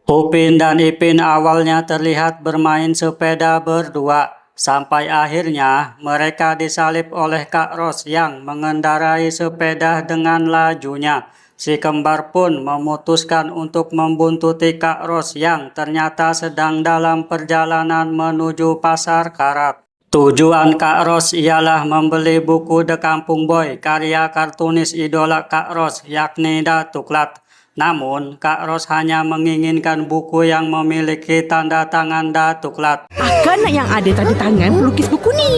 Upin dan Ipin awalnya terlihat bermain sepeda berdua, sampai akhirnya mereka disalip oleh Kak Ros yang mengendarai sepeda dengan lajunya. Si kembar pun memutuskan untuk membuntuti Kak Ros yang ternyata sedang dalam perjalanan menuju pasar karat. Tujuan Kak Ros ialah membeli buku The Kampung Boy karya kartunis idola Kak Ros yakni Datuklat. Namun, Kak Ros hanya menginginkan buku yang memiliki tanda tangan Datuklat. Akan yang ada tanda tangan pelukis buku nih.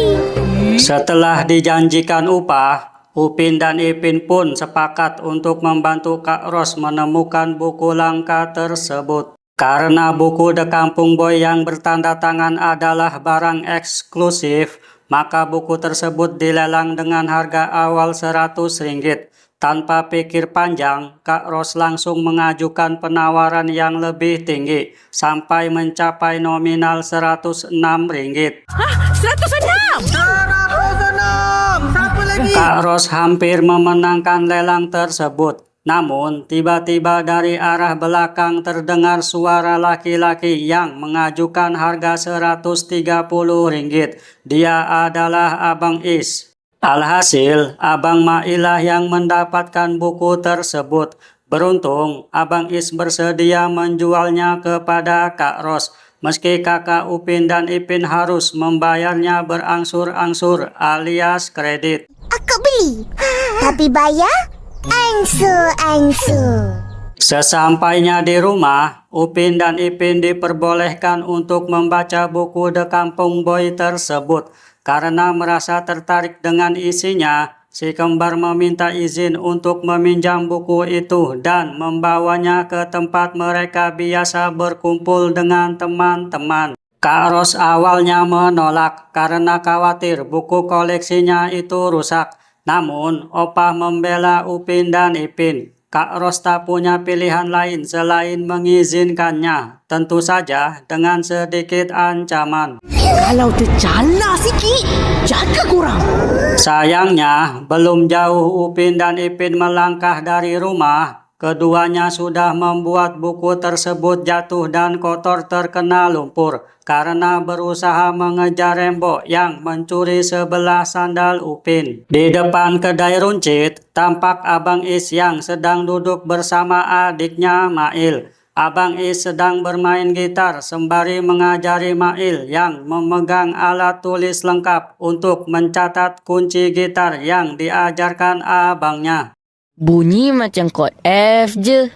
Setelah dijanjikan upah, Upin dan Ipin pun sepakat untuk membantu Kak Ros menemukan buku langka tersebut. Karena buku The Kampung Boy yang bertanda tangan adalah barang eksklusif, maka buku tersebut dilelang dengan harga awal Rp100. Tanpa pikir panjang, Kak Ros langsung mengajukan penawaran yang lebih tinggi, sampai mencapai nominal Rp106. Hah? 106? 106! Siapa lagi? Kak Ros hampir memenangkan lelang tersebut. Namun, tiba-tiba dari arah belakang terdengar suara laki-laki yang mengajukan harga Rp130. Dia adalah Abang Is. Alhasil, Abang Mailah yang mendapatkan buku tersebut. Beruntung, Abang Is bersedia menjualnya kepada Kak Ros. Meski kakak Upin dan Ipin harus membayarnya berangsur-angsur alias kredit. Aku beli, tapi bayar angsur-angsur. Sesampainya di rumah, Upin dan Ipin diperbolehkan untuk membaca buku The Kampung Boy tersebut. Karena merasa tertarik dengan isinya, si kembar meminta izin untuk meminjam buku itu dan membawanya ke tempat mereka biasa berkumpul dengan teman-teman. Kak Ros awalnya menolak karena khawatir buku koleksinya itu rusak. Namun, Opah membela Upin dan Ipin. Kak Ros tak punya pilihan lain selain mengizinkannya, tentu saja dengan sedikit ancaman. Kalau tercala sikit, jaga kurang. Sayangnya, belum jauh Upin dan Ipin melangkah dari rumah, keduanya sudah membuat buku tersebut jatuh dan kotor terkena lumpur karena berusaha mengejar Rembo yang mencuri sebelah sandal Upin. Di depan kedai runcit, tampak Abang Is yang sedang duduk bersama adiknya Mail. Abang Is sedang bermain gitar sembari mengajari Mail yang memegang alat tulis lengkap untuk mencatat kunci gitar yang diajarkan abangnya. Bunyi macam kod F je.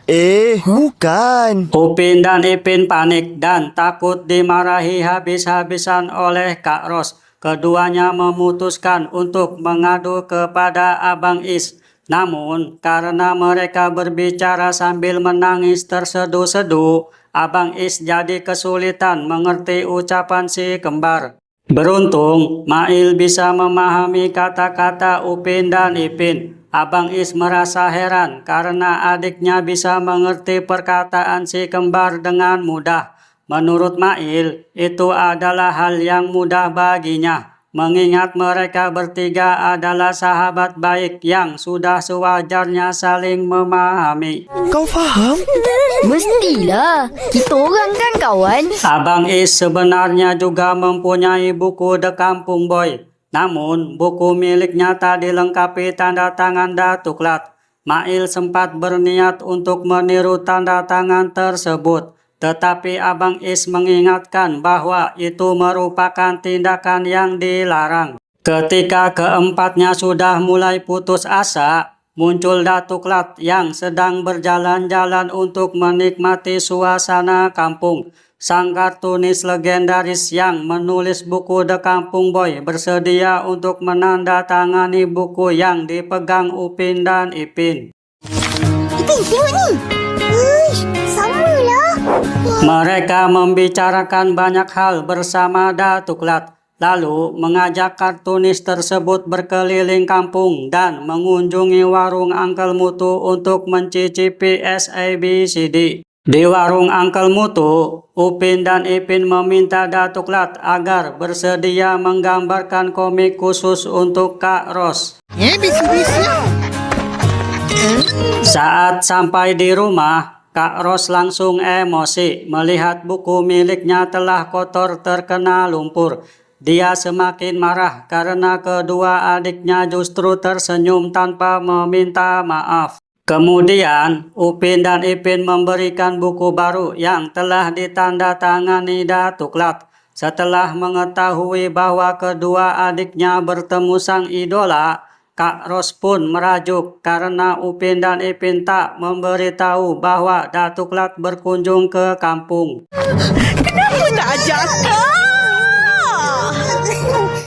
Bukan. Upin dan Ipin panik dan takut dimarahi habis-habisan oleh Kak Ros. Keduanya memutuskan untuk mengadu kepada Abang Is. Namun, karena mereka berbicara sambil menangis terseduh-seduh, Abang Is jadi kesulitan mengerti ucapan si kembar. Beruntung, Mail bisa memahami kata-kata Upin dan Ipin. Abang Is merasa heran karena adiknya bisa mengerti perkataan si kembar dengan mudah. Menurut Mail, itu adalah hal yang mudah baginya, mengingat mereka bertiga adalah sahabat baik yang sudah sewajarnya saling memahami. Kau faham? Mestilah. Kita orang kan kawan. Abang Is sebenarnya juga mempunyai buku The Kampung Boy. Namun, buku miliknya tak dilengkapi tanda tangan Datuklat. Mail sempat berniat untuk meniru tanda tangan tersebut. Tetapi Abang Is mengingatkan bahwa itu merupakan tindakan yang dilarang. Ketika keempatnya sudah mulai putus asa, muncul Datuklat yang sedang berjalan-jalan untuk menikmati suasana kampung. Sang kartunis legendaris yang menulis buku The Kampung Boy bersedia untuk menandatangani buku yang dipegang Upin dan Ipin. Ipin, tengok ni. Uish, sama lah. Mereka membicarakan banyak hal bersama Datuklat, lalu mengajak kartunis tersebut berkeliling kampung dan mengunjungi warung Uncle Mutu untuk mencicipi SABCD. Di warung Uncle Mutu, Upin dan Ipin meminta Datuklat agar bersedia menggambarkan komik khusus untuk Kak Ros. Bis-bis ya. Saat sampai di rumah, Kak Ros langsung emosi melihat buku miliknya telah kotor terkena lumpur. Dia semakin marah karena kedua adiknya justru tersenyum tanpa meminta maaf. Kemudian, Upin dan Ipin memberikan buku baru yang telah ditandatangani Datuklat. Setelah mengetahui bahwa kedua adiknya bertemu sang idola, Kak Ros pun merajuk karena Upin dan Ipin tak memberitahu bahwa Datuklat berkunjung ke kampung. Kenapa tak ajak kau?